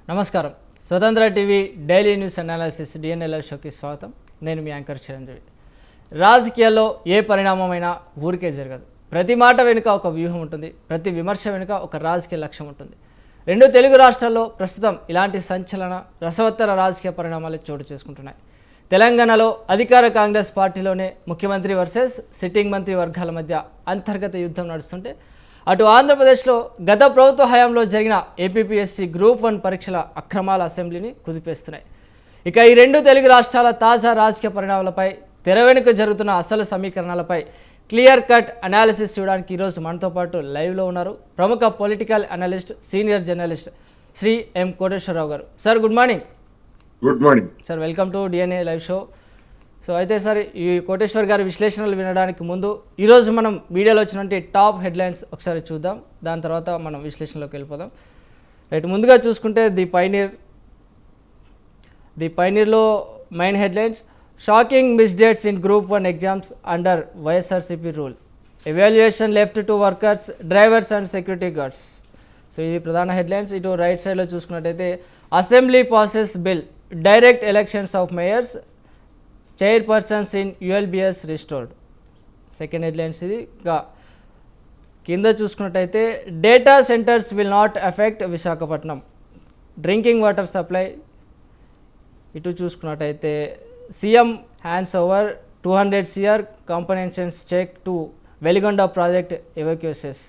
నమస్కారం. స్వతంత్ర TV daily news analysis DNL షోకి స్వాగతం. నేను మీ యాంకర్ చిరంజీవి. రాజకీయాల్లో ఏ పరిణామమైనా ఊరికే జరగదు. ప్రతి మాట వెనుక ఒక వ్యూహం ఉంటుంది, ప్రతి విమర్శ వెనుక ఒక రాజకీయ లక్ష్యం ఉంటుంది. రెండు తెలుగు రాష్ట్రాల్లో ప్రస్తుతం ఇలాంటి సంచలన రసవత్తర రాజకీయ పరిణామాలు చోటు చేసుకుంటున్నాయి. తెలంగాణలో అధికార కాంగ్రెస్ పార్టీలోనే ముఖ్యమంత్రి వర్సెస్ సిట్టింగ్ మంత్రి వర్గాల మధ్య అంతర్గత యుద్ధం నడుస్తుంటే, అటు ఆంధ్రప్రదేశ్లో గత ప్రభుత్వ హయాంలో జరిగిన ఏపీపీఎస్సీ గ్రూప్ 1 పరీక్షల అక్రమాల అసెంబ్లీని కుదిపేస్తున్నాయి. ఇక ఈ రెండు తెలుగు రాష్ట్రాల తాజా రాజకీయ పరిణామాలపై, తెర వెనుక జరుగుతున్న అసలు సమీకరణాలపై క్లియర్ కట్ అనాలిసిస్ చూడడానికి ఈరోజు మనతో పాటు లైవ్లో ఉన్నారు ప్రముఖ political analyst, senior journalist Shri M Koteswara Rao గారు. Sir good morning. Good morning sir, welcome to DNA live show. So అయితే సార్, ఈ కోటేశ్వర్ గారి విశ్లేషణలు వినడానికి ముందు ఈరోజు మనం మీడియాలో వచ్చినటువంటి టాప్ హెడ్లైన్స్ ఒకసారి చూద్దాం. దాని తర్వాత మనం విశ్లేషణలోకి వెళ్ళిపోదాం. రైట్, ముందుగా చూసుకుంటే ది పైనీర్లో main headlines: shocking misdates in group 1 exams under YSRCP rule, evaluation left to workers, drivers and security guards. So ఇవి ప్రధాన హెడ్లైన్స్. ఇటు రైట్ సైడ్లో చూసుకున్నట్టయితే assembly passes bill, direct elections of mayors, chairpersons in ULBs restored. Second headlines ఇది. ఇంకా కింద చూసుకున్నట్టయితే data centres will not affect Visakhapatnam, drinking water supply. ఇటు చూసుకున్నట్టయితే CM hands over 200 CR compensations cheque to Veligonda project ఎవాక్యూసెస్.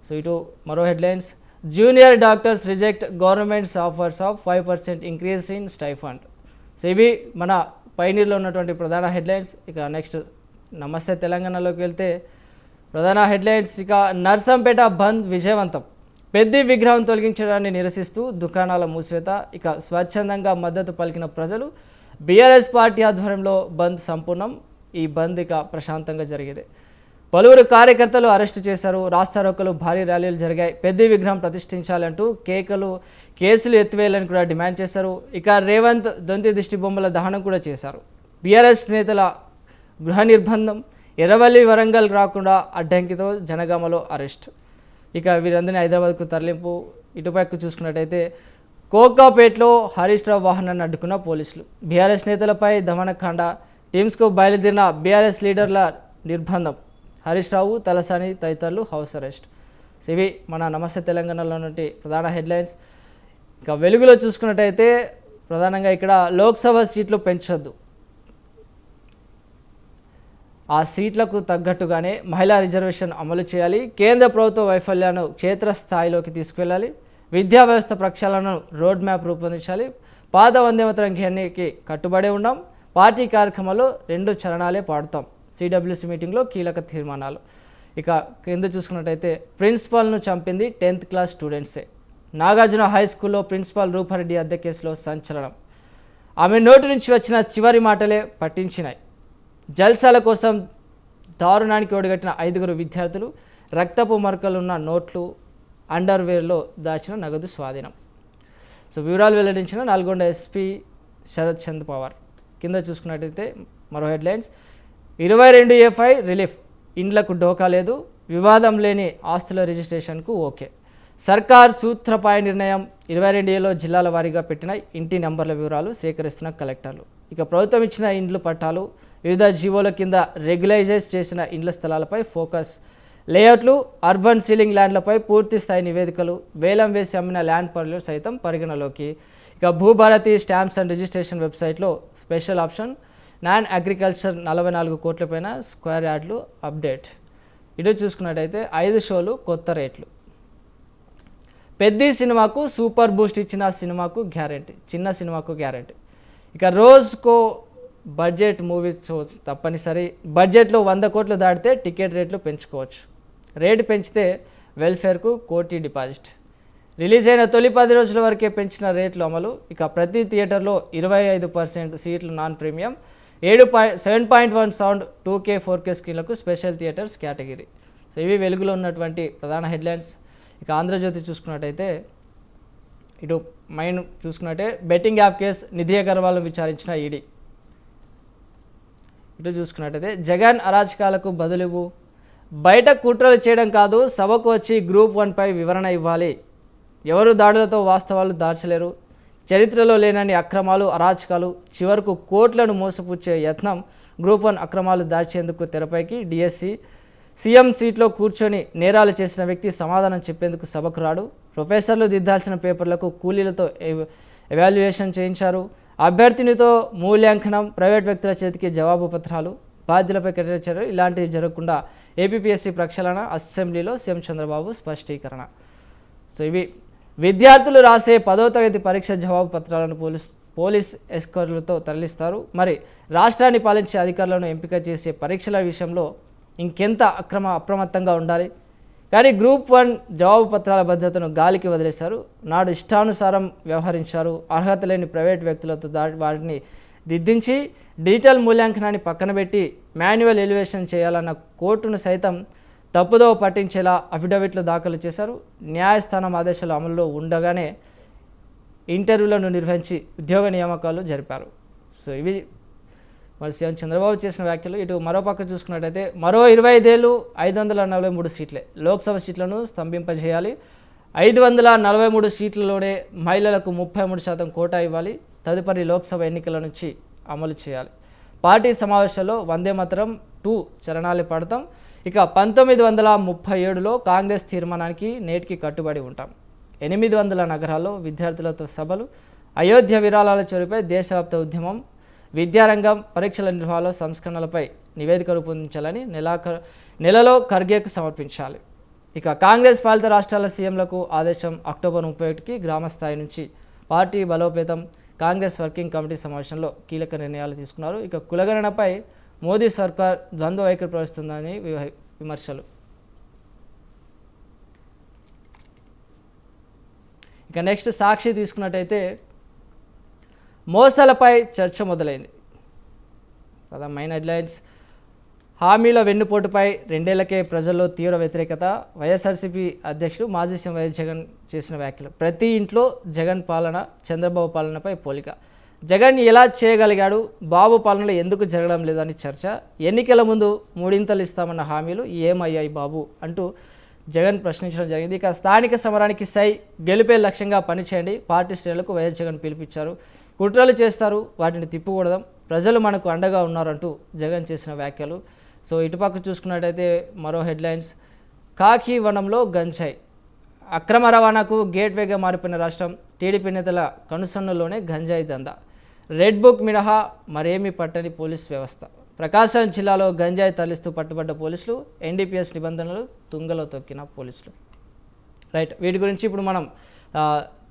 So ఇటు మరో headlines: junior doctors reject governments offers of 5% increase in stipend. So ఇవి మన పైనీర్లో ఉన్నటువంటి ప్రధాన హెడ్లైన్స్. ఇక నెక్స్ట్ నమస్తే తెలంగాణలోకి వెళ్తే ప్రధాన హెడ్లైన్స్: ఇక నర్సంపేట బంద్ విజయవంతం, పెద్ది విగ్రహం తొలగించడాన్ని నిరసిస్తూ దుకాణాల మూసివేత. ఇక స్వచ్ఛందంగా మద్దతు పలికిన ప్రజలు, బీఆర్ఎస్ పార్టీ ఆధ్వర్యంలో బంద్ సంపూర్ణం. ఈ బంద్ ఇక ప్రశాంతంగా జరిగేది. పలువురు కార్యకర్తలు అరెస్టు చేశారు. రాస్తారోకలు, భారీ ర్యాలీలు జరిగాయి. పెద్ది విగ్రహం ప్రతిష్ఠించాలంటూ కేసులు ఎత్తివేయాలని కూడా డిమాండ్ చేశారు. ఇక రేవంత్ దొంతి దిష్టి బొమ్మల దహనం కూడా చేశారు. బీఆర్ఎస్ నేతల గృహ నిర్బంధం, ఎర్రవల్లి వరంగల్ రాకుండా అడ్డంకితో జనగామలో అరెస్ట్. ఇక వీరందరినీ హైదరాబాద్కు తరలింపు. ఇటుపైకు చూసుకున్నట్టయితే కోకాపేటలో హరీష్ రావు వాహనాన్ని అడ్డుకున్న పోలీసులు, బీఆర్ఎస్ నేతలపై దమనకాండ, టీమ్స్కు బయలుదేరిన బీఆర్ఎస్ లీడర్ల నిర్బంధం, హరీష్ రావు, తలసాని తదితరులు హౌస్ అరెస్ట్. సో ఇవి మన నమస్తే తెలంగాణలో నుండి ప్రధాన హెడ్లైన్స్. ఇక వెలుగులో చూసుకున్నట్టయితే ప్రధానంగా ఇక్కడ లోక్సభ సీట్లు పెంచొద్దు, ఆ సీట్లకు తగ్గట్టుగానే మహిళా రిజర్వేషన్ అమలు చేయాలి, కేంద్ర ప్రభుత్వ వైఫల్యాన్ని క్షేత్రస్థాయిలోకి తీసుకువెళ్ళాలి, విద్యా వ్యవస్థ ప్రక్షాళనను రోడ్ మ్యాప్ రూపొందించాలి, పాత వందేమాతరం ధ్యేయానికి కట్టుబడి ఉన్నాం, పార్టీ కార్యక్రమాల్లో 2 చరణాలే పాడుతాం, సిడబ్ల్యూసీ మీటింగ్లో కీలక తీర్మానాలు. ఇక కింద చూసుకున్నట్టయితే ప్రిన్సిపాల్ను చంపింది 10th క్లాస్ స్టూడెంట్సే, నాగార్జున హై స్కూల్లో ప్రిన్సిపాల్ రూపారెడ్డి హత్య కేసులో సంచలనం, ఆమె నోటి నుంచి వచ్చిన చివరి మాటలే పట్టించినాయి, జల్సాల కోసం దారుణానికి ఒడిగట్టిన 5 విద్యార్థులు, రక్తపు మరకలున్న నోట్లు, అండర్వేర్లో దాచిన నగదు స్వాధీనం. సో వివరాలు వెల్లడించిన నల్గొండ ఎస్పీ శరత్ చంద్ పవార్. కింద చూసుకున్నట్టయితే మరో హెడ్లైన్స్: 22A5 రిలీఫ్, ఇండ్లకు డోకా లేదు, వివాదం లేని ఆస్తుల రిజిస్ట్రేషన్కు ఓకే, సర్కార్ సూత్రపాయ నిర్ణయం. 22Aలో జిల్లాల వారీగా పెట్టిన ఇంటి నెంబర్ల వివరాలు సేకరిస్తున్న కలెక్టర్లు. ఇక ప్రభుత్వం ఇచ్చిన ఇండ్లు పట్టాలు, వివిధ జీవోల కింద రెగ్యులైజైజ్ చేసిన ఇండ్ల స్థలాలపై ఫోకస్, లేఅవుట్లు, అర్బన్ సీలింగ్ ల్యాండ్లపై పూర్తి స్థాయి నివేదికలు, వేలం వేసి అమ్మిన ల్యాండ్ పనులు సైతం పరిగణలోకి. ఇక భూభారతి స్టాంప్స్ అండ్ రిజిస్ట్రేషన్ వెబ్సైట్లో స్పెషల్ ఆప్షన్, నాన్ అగ్రికల్చర్ 44 కోట్లపైన స్క్వేర్ యార్డ్లు అప్డేట్. ఇటు చూసుకున్నట్టయితే 5 షోలు కొత్త రేట్లు. పెద్ది సినిమాకు సూపర్ బూస్ట్ ఇచ్చిన సినిమాకు గ్యారెంటీ, చిన్న సినిమాకు గ్యారెంటీ. ఇక రోజుకో బడ్జెట్ మూవీ షోస్ తప్పనిసరి, బడ్జెట్లో 100 కోట్లు దాటితే టికెట్ రేట్లు పెంచుకోవచ్చు, రేటు పెంచితే వెల్ఫేర్కు 1 కోటి డిపాజిట్. రిలీజ్ అయిన తొలి 10 రోజుల వరకే పెంచిన రేట్లు అమలు. ఇక ప్రతి థియేటర్లో 25% సీట్లు non premium, 7.1 sound 2K 4K స్క్రీన్లకు స్పెషల్ థియేటర్స్ కేటగిరీ. సో ఇవి వెలుగులో ఉన్నటువంటి ప్రధాన హెడ్లైన్స్. ఇక ఆంధ్రజ్యోతి చూసుకున్నట్టయితే ఇటు మైన్ చూసుకున్నట్టే బెట్టింగ్ యాప్ కేసు, నిధి అగర్వాల్ను విచారించిన ఈడీ. ఇటు చూసుకున్నట్టయితే జగన్ అరాచకాలకు బదులివ్వు, బయట కుట్రలు చేయడం కాదు, సభకు వచ్చి గ్రూప్ 1 పై వివరణ ఇవ్వాలి, ఎవరు దాడులతో వాస్తవాలు దాచలేరు. చరిత్రలో లేనన్ని అక్రమాలు, అరాచకాలు, చివరకు కోట్లను మోసపుచ్చే యత్నం. గ్రూప్ 1 అక్రమాలు దాచేందుకు తెరపైకి. డిఎస్సి సీఎం సీట్లో కూర్చొని నేరాలు చేసిన వ్యక్తి సమాధానం చెప్పేందుకు సభకు రాడు. ప్రొఫెసర్లు దిద్దాల్సిన పేపర్లకు కూలీలతో ఎవాల్యుయేషన్ చేయించారు. అభ్యర్థినితో మూల్యాంకనం, ప్రైవేట్ వ్యక్తుల చేతికి జవాబు పత్రాలు, బాధ్యులపై కఠిన చర్యలు. ఇలాంటివి జరగకుండా ఏపీపీఎస్సీ ప్రక్షాళన. అసెంబ్లీలో సీఎం చంద్రబాబు స్పష్టీకరణ. సో ఇవి విద్యార్థులు రాసే 10వ తరగతి పరీక్ష జవాబు పత్రాలను పోలీస్ ఎస్కార్ట్లతో తరలిస్తారు. మరి రాష్ట్రాన్ని పాలించే అధికారులను ఎంపిక చేసే పరీక్షల విషయంలో ఇంకెంత అప్రమత్తంగా ఉండాలి. కానీ గ్రూప్ 1 జవాబు పత్రాల భద్రతను గాలికి వదిలేశారు. నాడు ఇష్టానుసారం వ్యవహరించారు. అర్హత లేని ప్రైవేట్ వ్యక్తులతో వాటిని దిద్దించి డిజిటల్ మూల్యాంకనాన్ని పక్కన పెట్టి మాన్యువల్ ఎలివేషన్ చేయాలన్న కోర్టును సైతం తప్పుదోవ పట్టించేలా అఫిడవిట్లు దాఖలు చేశారు. న్యాయస్థానం ఆదేశాలు అమలులో ఉండగానే ఇంటర్వ్యూలను నిర్వహించి ఉద్యోగ నియామకాలు జరిపారు. సో ఇవి మరి సీఎం చంద్రబాబు చేసిన వ్యాఖ్యలు. ఇటు మరోపక్క చూసుకున్నట్టయితే మరో 25 ఏళ్ళు 543 సీట్లే లోక్సభ సీట్లను స్తంభింపజేయాలి. 543 సీట్లలోనే మహిళలకు 33% కోటా ఇవ్వాలి. తదుపరి లోక్సభ ఎన్నికల నుంచి అమలు చేయాలి. పార్టీ సమావేశాల్లో వందే మాతరం 2 చరణాలు పాడతాం. ఇక 1937లో కాంగ్రెస్ తీర్మానానికి నేటికి కట్టుబడి ఉంటాం. 800 నగరాల్లో విద్యార్థులతో సభలు, అయోధ్య విరాళాల చోరీపై దేశవ్యాప్త ఉద్యమం, విద్యారంగం, పరీక్షల నిర్వహణలో సంస్కరణలపై నివేదిక రూపొందించాలని నెలలో ఖర్గేకు సమర్పించాలి. ఇక కాంగ్రెస్ పాలిత రాష్ట్రాల సీఎంలకు ఆదేశం. అక్టోబర్ 31కి గ్రామ స్థాయి నుంచి పార్టీ బలోపేతం. కాంగ్రెస్ వర్కింగ్ కమిటీ సమావేశంలో కీలక నిర్ణయాలు తీసుకున్నారు. ఇక కులగణనపై మోదీ సర్కార్ ద్వంద్వ వైఖరి ప్రవేశిస్తుందని విమర్శలు. ఇక నెక్స్ట్ సాక్షి తీసుకున్నట్టయితే మోసాలపై చర్చ మొదలైంది కదా. Main headlines. హామీల వెన్నుపోటుపై 2 ఏళ్లకే ప్రజల్లో తీవ్ర వ్యతిరేకత. వైఎస్ఆర్సీపీ అధ్యక్షుడు మాజీ సీఎం వైఎస్ జగన్ చేసిన వ్యాఖ్యలు. ప్రతి ఇంట్లో జగన్ పాలన, చంద్రబాబు పాలనపై పోలిక. జగన్ ఎలా చేయగలిగాడు, బాబు పాలనలో ఎందుకు జరగడం లేదని చర్చ. ఎన్నికల ముందు 3 ఇస్తామన్న హామీలు ఏమయ్యాయి బాబు అంటూ జగన్ ప్రశ్నించడం జరిగింది. ఇక స్థానిక సమరానికి గెలిపే లక్ష్యంగా పనిచేయండి. పార్టీ శ్రేణులకు వైఎస్ జగన్ పిలిపించారు. కుట్రలు చేస్తారు, వాటిని తిప్పుకూడదాం, ప్రజలు మనకు అండగా ఉన్నారంటూ జగన్ చేసిన వ్యాఖ్యలు. సో ఇటుపక్క చూసుకున్నట్టయితే మరో హెడ్లైన్స్. కాకి వనంలో గంజాయి. అక్రమ రవాణాకు గేట్వేగా మారిపోయిన రాష్ట్రం. టీడీపీ నేతల కనుసన్నులోనే గంజాయి దందా. రెడ్ బుక్ మినహా మరేమీ పట్టని పోలీస్ వ్యవస్థ. ప్రకాశం జిల్లాలో గంజాయి తరలిస్తూ పట్టుబడ్డ పోలీసులు. ఎన్డీపీఎస్ నిబంధనలు తుంగలో తొక్కిన పోలీసులు. రైట్, వీటి గురించి ఇప్పుడు మనం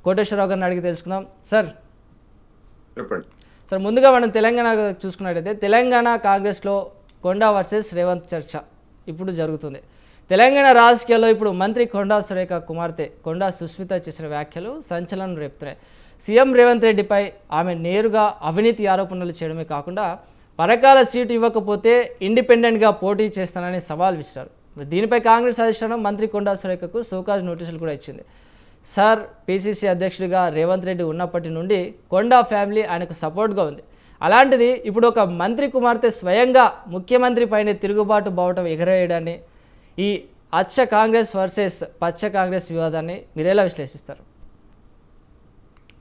కోటేశ్వరరావు గారిని అడిగి తెలుసుకుందాం. సార్ చెప్పండి. సార్, ముందుగా మనం తెలంగాణ చూసుకున్నట్టయితే తెలంగాణ కాంగ్రెస్లో కొండా వర్సెస్ రేవంత్ చర్చ ఇప్పుడు జరుగుతుంది. తెలంగాణ రాజకీయాల్లో ఇప్పుడు మంత్రి కొండా సురేఖ కుమార్తె కొండా సుస్మిత చేసిన వ్యాఖ్యలు సంచలనం రేపుతున్నాయి. సీఎం రేవంత్ రెడ్డిపై ఆమె నేరుగా అవినీతి ఆరోపణలు చేయడమే కాకుండా పరకాల సీటు ఇవ్వకపోతే ఇండిపెండెంట్గా పోటీ చేస్తానని సవాల్ విసిరారు. దీనిపై కాంగ్రెస్ అధిష్టానం మంత్రి కొండా సురేఖకు సోకాజ్ నోటీసులు కూడా ఇచ్చింది. సార్, పీసీసీ అధ్యక్షుడిగా రేవంత్ రెడ్డి ఉన్నప్పటి నుండి కొండా ఫ్యామిలీ ఆయనకు సపోర్ట్గా ఉంది. అలాంటిది ఇప్పుడు ఒక మంత్రి కుమార్తె స్వయంగా ముఖ్యమంత్రి పైన తిరుగుబాటు బావటం ఎగరేయడాన్ని, ఈ అచ్చ కాంగ్రెస్ వర్సెస్ పచ్చ కాంగ్రెస్ వివాదాన్ని మీరెలా విశ్లేషిస్తారు?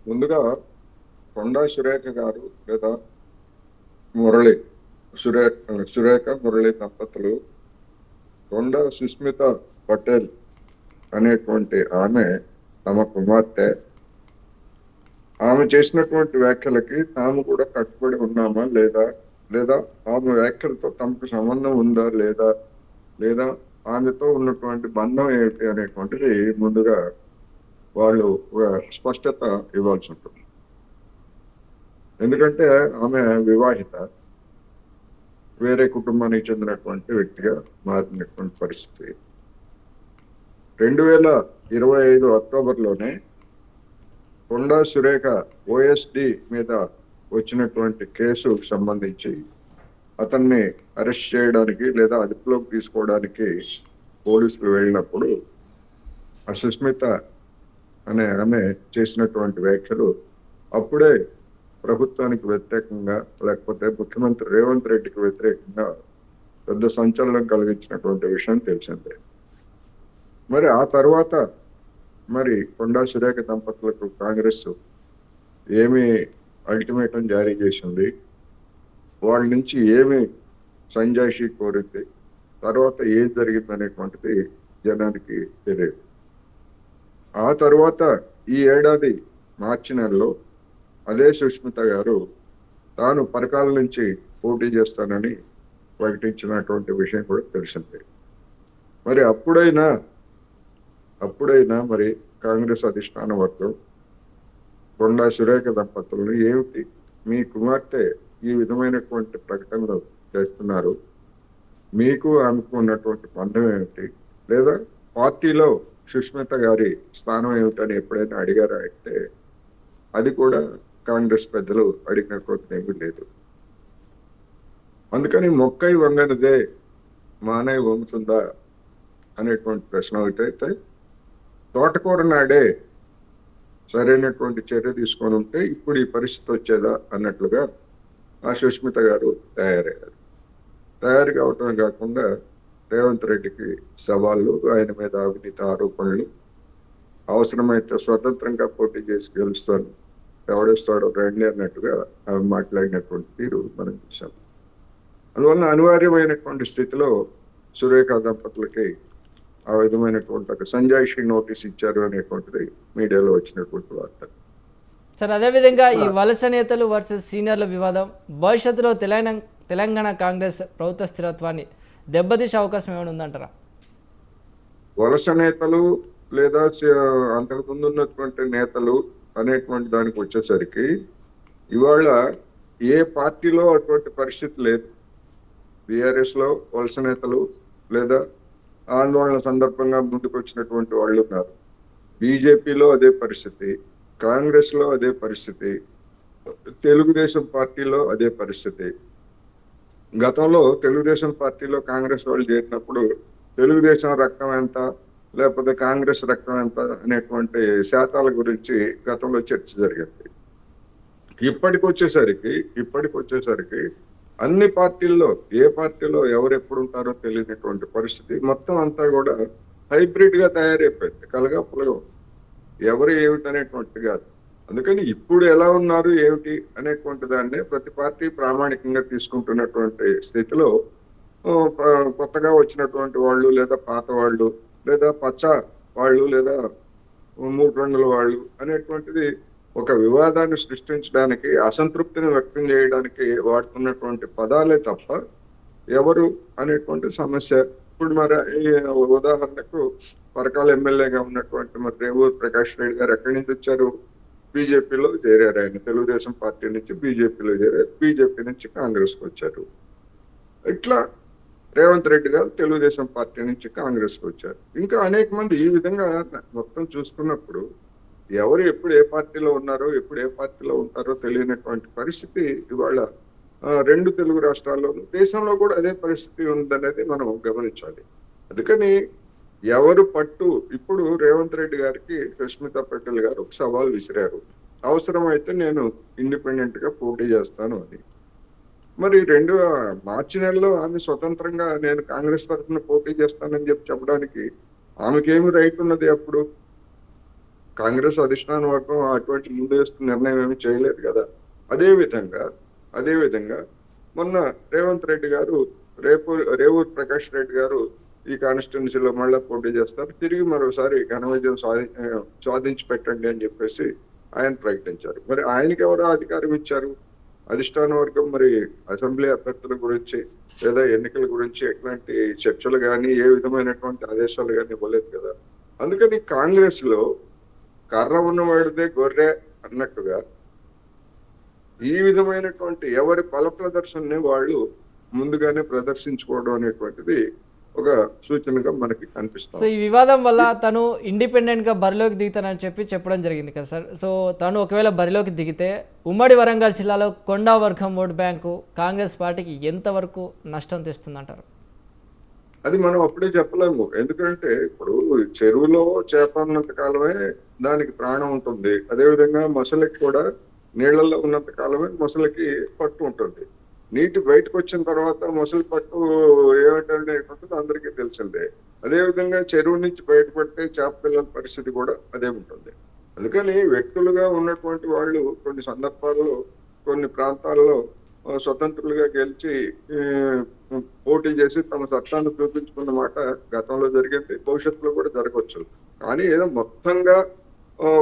ముందుగా కొండా సురేఖ గారు లేదా మురళి సురేఖ మురళి దంపతులు కొండా సుస్మిత పటేల్ అనేటువంటి ఆమె తమ కుమార్తె. ఆమె చేసినటువంటి వ్యాఖ్యలకి తాము కూడా కట్టుబడి ఉన్నామా లేదా ఆమె వ్యాఖ్యలతో తమకు సంబంధం ఉందా లేదా ఆమెతో ఉన్నటువంటి బంధం ఏమిటి అనేటువంటిది ముందుగా వాళ్ళు స్పష్టత ఇవ్వాల్సి ఉంటుంది. ఎందుకంటే ఆమె వివాహిత, వేరే కుటుంబానికి చెందినటువంటి వ్యక్తిగా మారినటువంటి పరిస్థితి. 2025 అక్టోబర్లోనే కొండా సురేఖ ఓఎస్డి మీద వచ్చినటువంటి కేసుకు సంబంధించి అతన్ని అరెస్ట్ చేయడానికి లేదా అదుపులోకి తీసుకోవడానికి పోలీసులు వెళ్ళినప్పుడు ఆ సుస్మిత అనే ఆమె చేసినటువంటి వ్యాఖ్యలు అప్పుడే ప్రభుత్వానికి వ్యతిరేకంగా లేకపోతే ముఖ్యమంత్రి రేవంత్ రెడ్డికి వ్యతిరేకంగా పెద్ద సంచలనం కలిగించినటువంటి విషయం తెలిసిందే. మరి ఆ తర్వాత మరి కొండా సురేఖ దంపతులకు కాంగ్రెస్ ఏమి అల్టిమేటం జారీ చేసింది, వాళ్ళ నుంచి ఏమి సంజాయిషి కోరింది, తర్వాత ఏం జరిగింది అనేటువంటిది జనానికి తెలియదు. ఆ తర్వాత ఈ ఏడాది మార్చి నెలలో అదే సుష్మిత గారు తాను పరకాల నుంచి పోటీ చేస్తానని ప్రకటించినటువంటి విషయం కూడా తెలిసిందే. మరి అప్పుడైనా మరి కాంగ్రెస్ అధిష్టాన వర్గం కొండా సురేఖ దంపతులను ఏమిటి మీ కుమార్తె ఈ విధమైనటువంటి ప్రకటనలు చేస్తున్నారు, మీకు ఆమెకు ఉన్నటువంటి బంధం ఏమిటి, లేదా పార్టీలో సుష్మిత గారి స్థానం ఏమిటని ఎప్పుడైనా అడిగారా అంటే అది కూడా కాంగ్రెస్ పెద్దలు అడిగినటువంటి ఏమీ లేదు. అందుకని మొక్కై వంగనిదే మానై వంగుతుందా అనేటువంటి ప్రశ్న ఒకటైతే, తోటకూర నాడే సరైనటువంటి చర్య తీసుకొని ఉంటే ఇప్పుడు ఈ పరిస్థితి వచ్చేదా అన్నట్లుగా ఆ సుష్మిత గారు తయారు కావటమే కాకుండా రేవంత్ రెడ్డికి సవాళ్ళు, ఆయన మీద అవినీతి ఆరోపణలు, అవసరమైతే స్వతంత్రంగా పోటీ చేసి గెలుస్తాను, ఎవడేస్తాడో రండి అన్నట్టుగా ఆమె మాట్లాడినటువంటి తీరు మనం చూసాం. అందువల్ల అనివార్యమైనటువంటి స్థితిలో సురేఖ దంపతులకి ఆ విధమైనటువంటి ఒక సంజాయిషి నోటీస్ ఇచ్చారు అనేటువంటిది మీడియాలో వచ్చినటువంటి వార్త. సార్, అదేవిధంగా ఈ వలస నేతలు వర్సెస్ సీనియర్ల వివాదం భవిష్యత్తులో తెలంగాణ కాంగ్రెస్ ప్రభుత్వ స్థిరత్వాన్ని దెబ్బతీసే అవకాశం ఏమైనా ఉందంటారా? వలస నేతలు లేదా అంతకుముందు ఉన్నటువంటి నేతలు అనేటువంటి దానికి వచ్చేసరికి ఇవాళ ఏ పార్టీలో అటువంటి పరిస్థితి లేదు. బీఆర్ఎస్ లో వలస నేతలు లేదా ఆందోళన సందర్భంగా ముందుకు వచ్చినటువంటి వాళ్ళు ఉన్నారు. బీజేపీలో అదే పరిస్థితి, కాంగ్రెస్ లో అదే పరిస్థితి, తెలుగుదేశం పార్టీలో అదే పరిస్థితి. గతంలో తెలుగుదేశం పార్టీలో కాంగ్రెస్ వాళ్ళు చేరినప్పుడు తెలుగుదేశం రక్తం ఎంత లేకపోతే కాంగ్రెస్ రక్తం ఎంత అనేటువంటి శాతాల గురించి గతంలో చర్చ జరిగింది. ఇప్పటికి వచ్చేసరికి అన్ని పార్టీల్లో ఏ పార్టీలో ఎవరు ఎప్పుడు ఉంటారో తెలియనటువంటి పరిస్థితి, మొత్తం అంతా కూడా హైబ్రిడ్ గా తయారైపోయింది, కలగా పులగం, ఎవరు ఏమిటి అనేటువంటి కాదు. అందుకని ఇప్పుడు ఎలా ఉన్నారు ఏమిటి అనేటువంటి దాన్ని ప్రతి పార్టీ ప్రామాణికంగా తీసుకుంటున్నటువంటి స్థితిలో కొత్తగా వచ్చినటువంటి వాళ్ళు లేదా పాత వాళ్ళు లేదా పచ్చ వాళ్ళు లేదా మూడు రంగుల వాళ్ళు అనేటువంటిది ఒక వివాదాన్ని సృష్టించడానికి, అసంతృప్తిని వ్యక్తం చేయడానికి వాడుతున్నటువంటి పదాలే తప్ప ఎవరు అనేటువంటి సమస్య. ఇప్పుడు మరి ఉదాహరణకు పరకాల ఎమ్మెల్యేగా ఉన్నటువంటి మరి రేవూరు ప్రకాష్ రెడ్డి గారు ఎక్కడి నుంచి వచ్చారు? బీజేపీలో చేరారు. ఆయన తెలుగుదేశం పార్టీ నుంచి బీజేపీలో చేరారు, బీజేపీ నుంచి కాంగ్రెస్కి వచ్చారు. ఇట్లా రేవంత్ రెడ్డి గారు తెలుగుదేశం పార్టీ నుంచి కాంగ్రెస్కి వచ్చారు. ఇంకా అనేక మంది ఈ విధంగా మొత్తం చూసుకున్నప్పుడు ఎవరు ఎప్పుడు ఏ పార్టీలో ఉన్నారో ఎప్పుడు ఏ పార్టీలో ఉంటారో తెలియనటువంటి పరిస్థితి ఇవాళ రెండు తెలుగు రాష్ట్రాల్లోనూ, దేశంలో కూడా అదే పరిస్థితి ఉందనేది మనం గమనించాలి. అందుకని ఎవరు పట్టు ఇప్పుడు రేవంత్ రెడ్డి గారికి సుష్మితా పటేల్ గారు ఒక సవాల్ విసిరారు, అవసరమైతే నేను ఇండిపెండెంట్ గా పోటీ చేస్తాను అని. మరి మార్చి నెలలో ఆమె స్వతంత్రంగా నేను కాంగ్రెస్ తరఫున పోటీ చేస్తానని చెప్పడానికి ఆమెకేమి రైట్ ఉన్నది? అప్పుడు కాంగ్రెస్ అధిష్టాన వర్గం అటువంటి ముందు వేస్తున్న నిర్ణయం ఏమి చేయలేదు కదా. అదే విధంగా మొన్న రేవంత్ రెడ్డి గారు రేవూరు ప్రకాష్ రెడ్డి గారు ఈ కాన్స్టిట్యున్సీలో మళ్ళా పోటీ చేస్తారు, తిరిగి మరోసారి ఘన విజయం సాధించి పెట్టండి అని చెప్పేసి ఆయన ప్రకటించారు. మరి ఆయనకి ఎవరో అధికారం ఇచ్చారు? అధిష్టాన వర్గం మరి అసెంబ్లీ అభ్యర్థుల గురించి లేదా ఎన్నికల గురించి ఎట్లాంటి చర్చలు కానీ ఏ విధమైనటువంటి ఆదేశాలు కానీ ఇవ్వలేదు కదా. అందుకని కాంగ్రెస్ లో కర్ర ఉన్నవాడిదే గొర్రె అన్నట్టుగా ఈ విధమైనటువంటి ఎవరి బల ప్రదర్శనని వాళ్ళు ముందుగానే ప్రదర్శించుకోవడం అనేటువంటిది ఒక సూచనగా మనకి కనిపిస్తుంది. సో ఈ వివాదం వల్ల తను ఇండిపెండెంట్ గా బరిలోకి దిగుతానని చెప్పడం జరిగింది కదా సార్. సో తను ఒకవేళ బరిలోకి దిగితే ఉమ్మడి వరంగల్ జిల్లాలో కొండా వర్గం ఓటు బ్యాంకు కాంగ్రెస్ పార్టీకి ఎంతవరకు నష్టం తెస్తుందంటారు? అది మనం అప్పుడే చెప్పలేము. ఎందుకంటే ఇప్పుడు చెరువులో చేప ఉన్నంత కాలమే దానికి ప్రాణం ఉంటుంది, అదేవిధంగా మొసలికి కూడా నీళ్లలో ఉన్నంత కాలమే మొసలికి పట్టు ఉంటుంది. నీటి బయటకు వచ్చిన తర్వాత మొసలి పట్టు ఏమిటనేటువంటిది అందరికీ తెలిసిందే. అదేవిధంగా చెరువు నుంచి బయటపడితే చేప పిల్లల పరిస్థితి కూడా అదే ఉంటుంది. అందుకని వ్యక్తులుగా ఉన్నటువంటి వాళ్ళు కొన్ని సందర్భాల్లో కొన్ని ప్రాంతాల్లో స్వతంత్రులుగా గెలిచి ఆ, పోటీ చేసి తమ సత్తాన్ని చూపించుకున్న మాట గతంలో జరిగింది, భవిష్యత్తులో కూడా జరగవచ్చు. కానీ ఏదో మొత్తంగా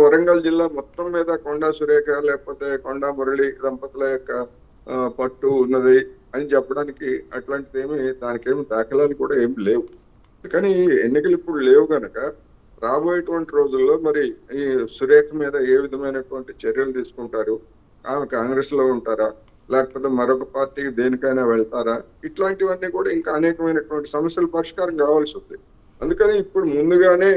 వరంగల్ జిల్లా మొత్తం మీద కొండా సురేఖ లేకపోతే కొండా మురళి దంపతుల యొక్క పట్టు ఉన్నది అని చెప్పడానికి అట్లాంటిది దానికేమి దాఖలాలు కూడా ఏమి లేవు. కానీ ఎన్నికలు ఇప్పుడు లేవు కనుక రాబోయేటువంటి రోజుల్లో మరి ఈ సురేఖ మీద ఏ విధమైనటువంటి చర్యలు తీసుకుంటారు, ఆమె కాంగ్రెస్ లో ఉంటారా లేకపోతే మరొక పార్టీకి దేనికైనా వెళ్తారా, ఇట్లాంటివన్నీ కూడా ఇంకా అనేకమైనటువంటి సమస్యలు పరిష్కారం కావాల్సి ఉంది. అందుకని ఇప్పుడు ముందుగానే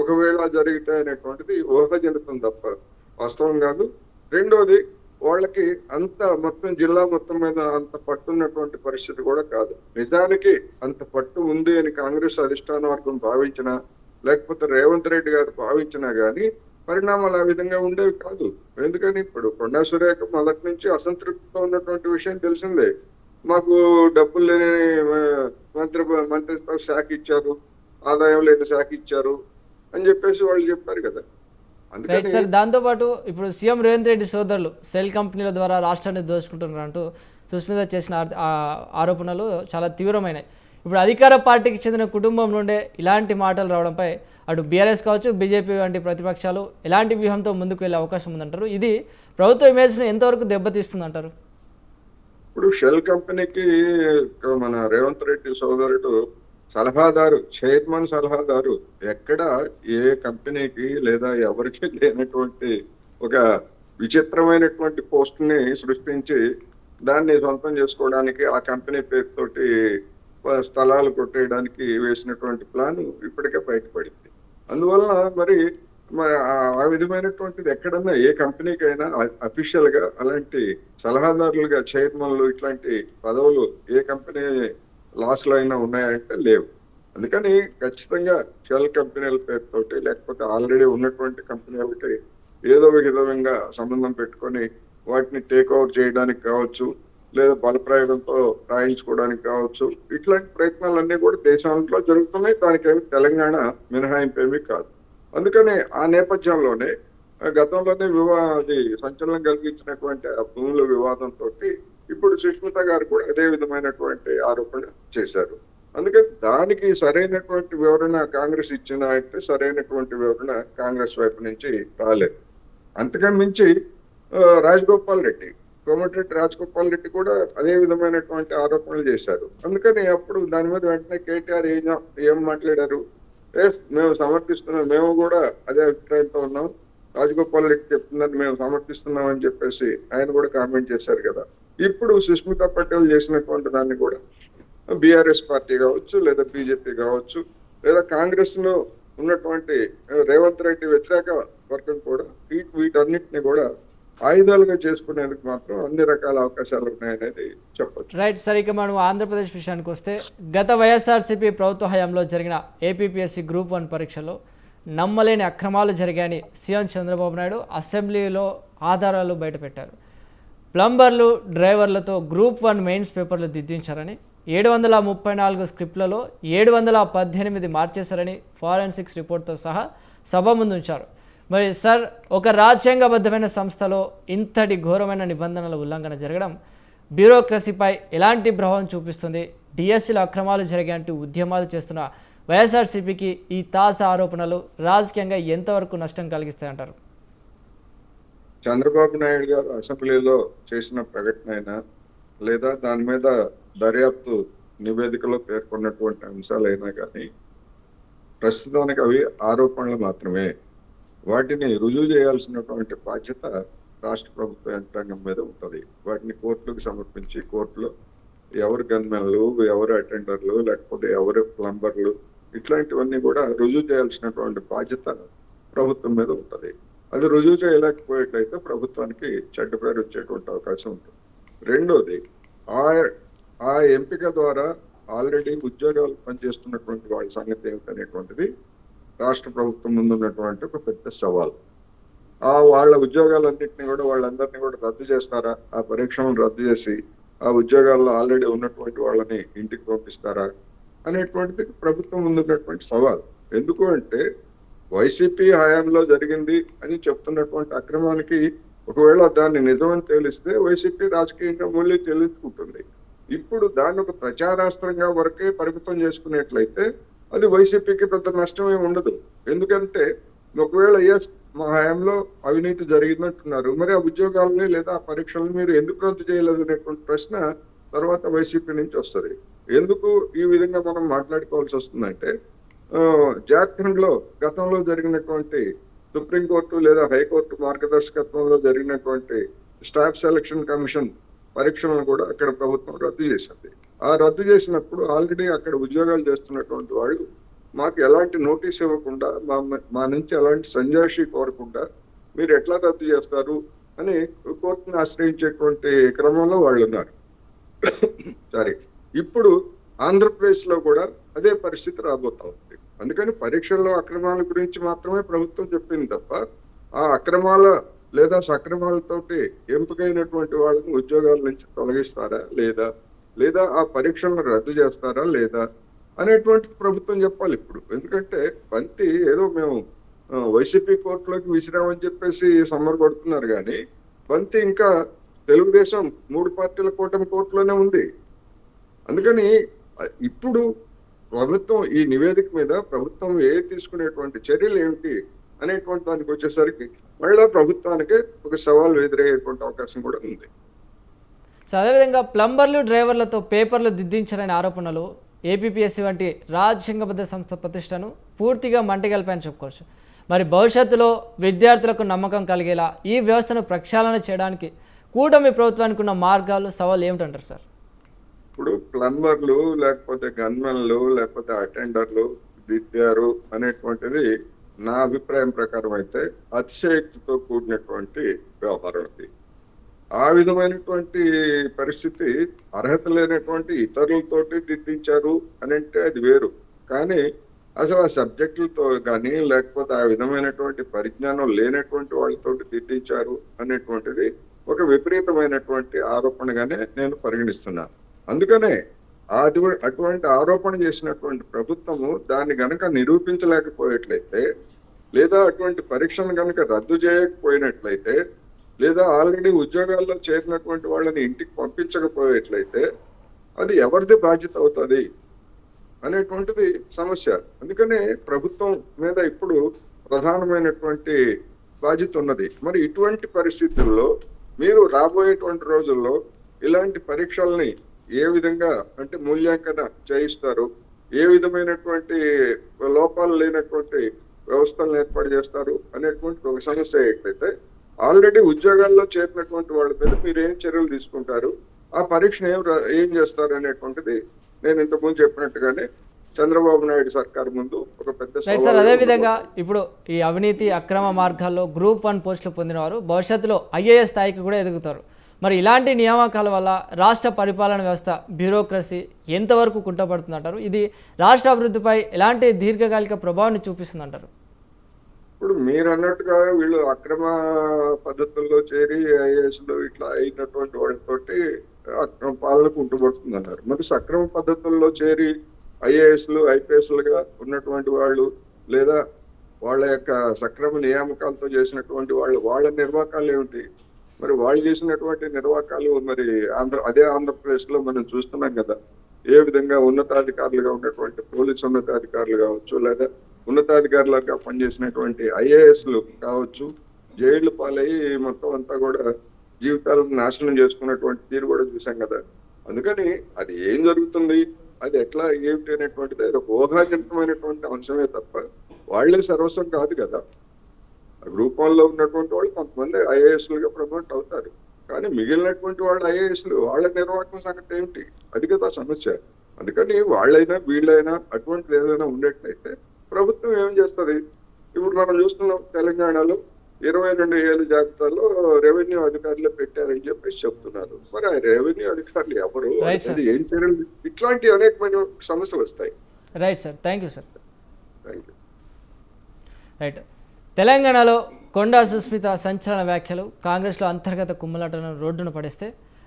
ఒకవేళ జరిగితే అనేటువంటిది ఊహాజనితం తప్ప వాస్తవం కాదు. రెండోది, వాళ్ళకి అంత మొత్తం జిల్లా మొత్తం మీద అంత పట్టున్నటువంటి పరిస్థితి కూడా కాదు. నిజానికి అంత పట్టు ఉంది అని కాంగ్రెస్ అధిష్టాన వర్గం భావించినా లేకపోతే రేవంత్ రెడ్డి గారు భావించినా గానీ పరిణామాలు ఆ విధంగా ఉండేవి కాదు. ఎందుకని ఇప్పుడు కొండా సురేఖ మొదటి నుంచి అసంతృప్తితో ఉన్నటువంటి విషయం తెలిసిందే. మాకు డబ్బులు లేని మంత్రిత్వ శాఖ ఇచ్చారు, ఆదాయం లేని శాఖ ఇచ్చారు అని చెప్పేసి వాళ్ళు చెప్పారు కదా. రైట్ అందుకని సార్, దాంతోపాటు ఇప్పుడు సీఎం రేవంత్ రెడ్డి సోదరులు సెల్ కంపెనీల ద్వారా రాష్ట్రాన్ని దోచుకుంటున్నారంటూ సుస్మిత చేసిన ఆరోపణలు చాలా తీవ్రమైనవి. ఇప్పుడు అధికార పార్టీకి చెందిన కుటుంబం నుండే ఇలాంటి మాటలు రావడంపై అటు బీఆర్ఎస్ కావచ్చు, బీజేపీ వంటి ప్రతిపక్షాలు ఎలాంటి వ్యూహంతో ముందుకు వెళ్ళే అవకాశం ఉందంటారు? ఇది ప్రభుత్వ ఇమేజ్ను ఎంతవరకు దెబ్బతీస్తుంది అంటారు? ఇప్పుడు షెల్ కంపెనీకి మన రేవంత్ రెడ్డి సోదరుడు సలహాదారు, చైర్మన్ సలహాదారు, ఎక్కడ ఏ కంపెనీకి లేదా ఎవరికి లేనటువంటి ఒక విచిత్రమైనటువంటి పోస్ట్ ని సృష్టించి దాన్ని సొంతం చేసుకోవడానికి ఆ కంపెనీ పేరుతోటి స్థలాలు కొట్టేయడానికి వేసినటువంటి ప్లాన్ ఇప్పటికే బయటపడింది. అందువల్ల మరి మరి ఆ విధమైనటువంటిది ఎక్కడన్నా ఏ కంపెనీకైనా అఫీషియల్ గా అలాంటి సలహాదారులుగా చైర్మన్లు ఇట్లాంటి పదవులు ఏ కంపెనీ లాస్ లో అయినా ఉన్నాయంటే లేవు. అందుకని ఖచ్చితంగా షెల్ కంపెనీల పేరుతోటి లేకపోతే ఆల్రెడీ ఉన్నటువంటి కంపెనీలకి ఏదో ఒక విధంగా సంబంధం పెట్టుకొని వాటిని టేక్ ఓవర్ చేయడానికి కావచ్చు, లేదా బలప్రయోగంతో రాయించుకోవడానికి కావచ్చు, ఇట్లాంటి ప్రయత్నాలన్నీ కూడా దేశంలో జరుగుతున్నాయి. దానికేమి తెలంగాణ మినహాయింపు ఏమీ కాదు. అందుకని ఆ నేపథ్యంలోనే గతంలోనే అది సంచలనం కలిగించినటువంటి ఆ భూముల వివాదంతో ఇప్పుడు సుష్మిత గారు కూడా అదే విధమైనటువంటి ఆరోపణ చేశారు. అందుకని దానికి సరైనటువంటి వివరణ కాంగ్రెస్ ఇచ్చిన అంటే సరైనటువంటి వివరణ కాంగ్రెస్ వైపు నుంచి రాలేదు. అంతకని మించి రాజగోపాల్ రెడ్డి, కోమటిరెడ్డి రాజగోపాల్ రెడ్డి కూడా అదే విధమైనటువంటి ఆరోపణలు చేశారు. అందుకని అప్పుడు దాని మీద వెంటనే కేటీఆర్ ఏం మాట్లాడారు, మేము సమర్థిస్తున్నాం, మేము కూడా అదే అభిప్రాయంతో ఉన్నాం, రాజగోపాల్ రెడ్డి చెప్తుందని మేము సమర్థిస్తున్నాం అని చెప్పేసి ఆయన కూడా కామెంట్ చేశారు కదా. ఇప్పుడు సుష్మితా పటేల్ చేసినటువంటి దాన్ని కూడా బీఆర్ఎస్ పార్టీ కావచ్చు, లేదా బీజేపీ కావచ్చు, లేదా కాంగ్రెస్ లో ఉన్నటువంటి రేవంత్ రెడ్డి వ్యతిరేక వర్గం కూడా వీటన్నిటిని కూడా ఆయుధాలుగా చేసుకునేందుకు మాత్రం అన్ని రకాల అవకాశాలు ఉన్నాయనేది చెప్పొచ్చు. రైట్ సార్, ఇక మనం ఆంధ్రప్రదేశ్ విషయానికి వస్తే గత వైఎస్ఆర్సీపీ ప్రభుత్వ హయాంలో జరిగిన ఏపీపీఎస్సీ గ్రూప్ 1 పరీక్షలో నమ్మలేని అక్రమాలు జరిగాయని సీఎం చంద్రబాబు నాయుడు అసెంబ్లీలో ఆధారాలు బయటపెట్టారు. ప్లంబర్లు, డ్రైవర్లతో గ్రూప్ 1 మెయిన్స్ పేపర్లు దిద్దించారని, 734 స్క్రిప్ట్లలో 718 మార్చేశారని ఫారెన్సిక్స్ రిపోర్ట్తో సహా సభ ముందుంచారు. మరి సార్, ఒక రాజ్యాంగబద్ధమైన సంస్థలో ఇంతటి ఘోరమైన నిబంధనల ఉల్లంఘన జరగడం బ్యూరోక్రసీపై ఎలాంటి ప్రభావం చూపిస్తుంది? డిఎస్సీలో అక్రమాలు జరిగాయంటూ ఉద్యమాలు చేస్తున్న వైఎస్ఆర్సీపీకి ఈ తాజా ఆరోపణలు రాజకీయంగా ఎంతవరకు నష్టం కలిగిస్తాయంటారు? చంద్రబాబు నాయుడు గారు అసెంబ్లీలో చేసిన ప్రకటన అయినా లేదా దాని మీద దర్యాప్తు నివేదికలో పేర్కొన్నటువంటి అంశాలైనా కానీ ప్రస్తుతానికి అవి ఆరోపణలు మాత్రమే. వాటిని రుజువు చేయాల్సినటువంటి బాధ్యత రాష్ట్ర ప్రభుత్వ యంత్రాంగం మీద ఉంటుంది. వాటిని కోర్టులకు సమర్పించి కోర్టులో ఎవరు గన్మెన్లు, ఎవరు అటెండర్లు, లేకపోతే ఎవరు ప్లంబర్లు, ఇట్లాంటివన్నీ కూడా రుజువు చేయాల్సినటువంటి బాధ్యత ప్రభుత్వం మీద ఉంటుంది. అది రుజువు చేయలేకపోయేట్లయితే ప్రభుత్వానికి చెడ్డ పేరు వచ్చేటువంటి అవకాశం ఉంటుంది. రెండోది, ఆ ఎంపిక ద్వారా ఆల్రెడీ ఉద్యోగాలు పనిచేస్తున్నటువంటి వాళ్ళ సంగతి ఏమిటనేటువంటిది రాష్ట్ర ప్రభుత్వం ముందు ఉన్నటువంటి ఒక పెద్ద సవాల్. వాళ్ళ ఉద్యోగాలన్నింటినీ కూడా వాళ్ళందరినీ కూడా రద్దు చేస్తారా, ఆ పరీక్షలను రద్దు చేసి ఆ ఉద్యోగాల్లో ఆల్రెడీ ఉన్నటువంటి వాళ్ళని ఇంటికి పంపిస్తారా అనేటువంటిది ప్రభుత్వం ముందున్నటువంటి సవాల్. ఎందుకు అంటే వైసీపీ హయాంలో జరిగింది అని చెప్తున్నటువంటి అక్రమానికి ఒకవేళ దాన్ని నిజమని తేలిస్తే వైసీపీ రాజకీయంగా మూల్యం చెల్లించుకుంటుంది. ఇప్పుడు దాన్ని ఒక ప్రచారాస్త్రంగా వరకే పరిమితం చేసుకునేట్లయితే అది వైసీపీకి పెద్ద నష్టమే ఉండదు. ఎందుకంటే ఒకవేళ మా హయాంలో అవినీతి జరిగిందంటున్నారు, మరి ఆ ఉద్యోగాలని లేదా ఆ పరీక్షలను మీరు ఎందుకు రద్దు చేయలేదు అనేటువంటి ప్రశ్న తర్వాత వైసీపీ నుంచి వస్తుంది. ఎందుకు ఈ విధంగా మనం మాట్లాడుకోవాల్సి వస్తుందంటే జార్ఖండ్ లో గతంలో జరిగినటువంటి సుప్రీంకోర్టు లేదా హైకోర్టు మార్గదర్శకత్వంలో జరిగినటువంటి స్టాఫ్ సెలక్షన్ కమిషన్ పరీక్షలను కూడా అక్కడ ప్రభుత్వం రద్దు చేసింది. ఆ రద్దు చేసినప్పుడు ఆల్రెడీ అక్కడ ఉద్యోగాలు చేస్తున్నటువంటి వాళ్ళు మాకు ఎలాంటి నోటీస్ ఇవ్వకుండా మా నుంచి ఎలాంటి సంజాషి కోరకుండా మీరు ఎట్లా రద్దు చేస్తారు అని కోర్టును ఆశ్రయించేటువంటి క్రమంలో వాళ్ళు ఉన్నారు. సరే, ఇప్పుడు ఆంధ్రప్రదేశ్ లో కూడా అదే పరిస్థితి రాబోతా ఉంది. అందుకని పరీక్షల్లో అక్రమాల గురించి మాత్రమే ప్రభుత్వం చెప్పింది తప్ప ఆ అక్రమాల లేదా సక్రమాలతోటి ఎంపికైనటువంటి వాళ్ళని ఉద్యోగాల నుంచి తొలగిస్తారా లేదా ఆ పరీక్షలను రద్దు చేస్తారా లేదా అనేటువంటిది ప్రభుత్వం చెప్పాలి ఇప్పుడు. ఎందుకంటే బంతి ఏదో మేము వైసీపీ కోర్టులోకి విసిరామని చెప్పేసి సమ్మరపడుతున్నారు, కానీ బంతి ఇంకా తెలుగుదేశం 3 పార్టీల కూటమి కోర్టులోనే ఉంది. అందుకని ఇప్పుడు ప్రభుత్వం ఈ నివేదిక మీద ప్రభుత్వం తీసుకునేటువంటి చర్యలు ఏమిటి అనేటువంటి దానికి వచ్చేసరికి మళ్ళా ప్రభుత్వానికి ఒక సవాల్ ఎదురయ్యేటువంటి అవకాశం కూడా ఉంది. సో అదేవిధంగా ప్లంబర్లు డ్రైవర్లతో పేపర్లు దిద్దించారనే ఆరోపణలు ఏపీపీఎస్సీ వంటి రాజ్యాంగబద్ధ సంస్థ ప్రతిష్టను పూర్తిగా మంటగలిపాయని చెప్పుకోవచ్చు. మరి భవిష్యత్తులో విద్యార్థులకు నమ్మకం కలిగేలా ఈ వ్యవస్థను ప్రక్షాళన చేయడానికి కూటమి ప్రభుత్వానికి ఉన్న మార్గాలు, సవాళ్ళు ఏమిటంటారు సార్? ఇప్పుడు ప్లంబర్లు లేకపోతే గన్మెన్లు లేకపోతే అటెండర్లు దిద్దారు అనేటువంటిది నా అభిప్రాయం ప్రకారం అయితే అతిశయోక్తితో కూడినటువంటి వ్యవహారం అది. ఆ విధమైనటువంటి పరిస్థితి అర్హత లేనటువంటి ఇతరులతోటి దిద్దించారు అని అంటే అది వేరు. కానీ అసలు ఆ సబ్జెక్టులతో కానీ లేకపోతే ఆ విధమైనటువంటి పరిజ్ఞానం లేనటువంటి వాళ్ళతోటి దిద్దించారు అనేటువంటిది ఒక విపరీతమైనటువంటి ఆరోపణగానే నేను పరిగణిస్తున్నాను. అందుకనే అటువంటి ఆరోపణ చేసినటువంటి ప్రభుత్వము దాన్ని గనక నిరూపించలేకపోయేట్లయితే లేదా అటువంటి పరీక్షను గనక రద్దు చేయకపోయినట్లయితే లేదా ఆల్రెడీ ఉద్యోగాల్లో చేరినటువంటి వాళ్ళని ఇంటికి పంపించకపోయేట్లయితే అది ఎవరిది బాధ్యత అవుతుంది అనేటువంటిది సమస్య. అందుకనే ప్రభుత్వం మీద ఇప్పుడు ప్రధానమైనటువంటి బాధ్యత ఉన్నది. మరి ఇటువంటి పరిస్థితుల్లో మీరు రాబోయేటువంటి రోజుల్లో ఇలాంటి పరీక్షల్ని ఏ విధంగా అంటే మూల్యాంకన చేయిస్తారు, ఏ విధమైనటువంటి లోపాలు లేనటువంటి వ్యవస్థలను ఏర్పాటు చేస్తారు అనేటువంటి ఒక సమస్య ఎట్లయితే ఆల్రెడీ ఉద్యోగాల్లో చేరినటువంటి వాళ్ళ మీద మీరు ఏం చర్యలు తీసుకుంటారు, ఆ పరీక్షను ఏం చేస్తారు అనేటువంటిది నేను ఇంతకుముందు చెప్పినట్టుగానే చంద్రబాబు నాయుడు సర్కార్ ముందు ఒక పెద్ద సార్. అదేవిధంగా ఇప్పుడు ఈ అవినీతి అక్రమ మార్గాల్లో గ్రూప్ 1 పోస్టులు పొందిన వారు భవిష్యత్తులో ఐఏఎస్ స్థాయికి కూడా ఎదుగుతారు. మరి ఇలాంటి నియామకాల వల్ల రాష్ట్ర పరిపాలన వ్యవస్థ బ్యూరోక్రసీ ఎంతవరకు కుంటపడుతుందంటారు? ఇది రాష్ట్ర అభివృద్ధిపై ఎలాంటి దీర్ఘకాలిక ప్రభావాన్ని చూపిస్తుందంటారు? ఇప్పుడు మీరు అన్నట్టుగా వీళ్ళు అక్రమ పద్ధతుల్లో చేరి ఐఏఎస్లు ఇట్లా అయినటువంటి వాళ్ళతోటి అక్రమ పాలన కుంటుపడుతుంది అన్నారు. మరి సక్రమ పద్ధతుల్లో చేరి ఐఏఎస్లు ఐపీఎస్లుగా ఉన్నటువంటి వాళ్ళు లేదా వాళ్ళ యొక్క సక్రమ నియామకాలతో చేసినటువంటి వాళ్ళ నిర్వాకాలు ఏమిటి? మరి వాళ్ళు చేసినటువంటి నిర్వాకాలు మరి అదే ఆంధ్రప్రదేశ్ లో మనం చూస్తున్నాం కదా, ఏ విధంగా ఉన్నతాధికారులుగా ఉన్నటువంటి పోలీసు ఉన్నతాధికారులు కావచ్చు లేదా ఉన్నతాధికారులుగా పనిచేసినటువంటి ఐఏఎస్లు కావచ్చు జైళ్లు పాలయ్యి మొత్తం అంతా కూడా జీవితాలను నాశనం చేసుకున్నటువంటి తీరు కూడా చూసాం కదా. అందుకని అది ఏం జరుగుతుంది, అది ఎట్లా ఏమిటి అనేటువంటిది అది ఒక ఊహాజనితమైనటువంటి అంశమే తప్ప వాళ్లే సర్వస్వం కాదు కదా. గ్రూప్ 1లో ఉన్నటువంటి వాళ్ళు కొంతమంది ఐఏఎస్లుగా ప్రమోట్ అవుతారు, కానీ మిగిలినటువంటి వాళ్ళు ఐఏఎస్లు వాళ్ళ నిర్వాహకం సంగతి ఏమిటి, అది కదా సమస్య. అందుకని వాళ్ళైనా వీళ్ళైనా అటువంటిది ఏదైనా ఉండేట్లయితే ప్రభుత్వం ఏం చేస్తుంది? ఇప్పుడు మనం చూస్తున్నాం తెలంగాణలో 22 ఏళ్ళ జాబితాలో రెవెన్యూ అధికారులు పెట్టారని చెప్పేసి చెప్తున్నారు. మరి ఆ రెవెన్యూ అధికారులు ఎవరు, ఏం చర్యలు, ఇట్లాంటి అనేకమైన సమస్యలు వస్తాయి. Right sir, thank you sir. Thank you. Right. తెలంగాణలో కొండా సుస్మిత సంచలన వ్యాఖ్యలు కాంగ్రెస్లో అంతర్గత కుమ్మలాటను రోడ్డున పడిస్తే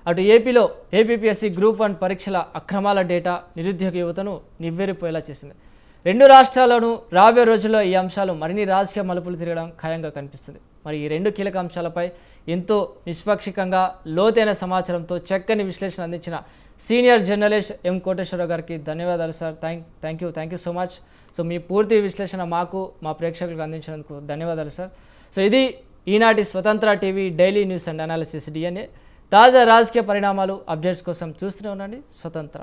అటు ఏపీలో ఏపీపీఎస్సీ గ్రూప్ 1 పరీక్షల అక్రమాల డేటా నిరుద్యోగ యువతను నివ్వెరపోయేలా చేసింది. రెండు రాష్ట్రాల్లోనూ రాబోయే రోజుల్లో ఈ అంశాలు మరిన్ని రాజకీయ మలుపులు తిరగడం ఖాయంగా కనిపిస్తుంది. మరి ఈ రెండు కీలక అంశాలపై ఎంతో నిష్పాక్షికంగా లోతైన సమాచారంతో చక్కని విశ్లేషణ అందించిన సీనియర్ జర్నలిస్ట్ ఎం కోటేశ్వరరావు గారికి ధన్యవాదాలు sir. Thank you so much. So మీ పూర్తి విశ్లేషణ మాకు మా ప్రేక్షకులకు అందించినందుకు ధన్యవాదాలు సార్. సో ఇది ఈనాటి స్వతంత్ర TV daily news and analysis DNA. తాజా రాజకీయ పరిణామాలు అప్డేట్స్ కోసం చూస్తూనే ఉండండి స్వతంత్ర.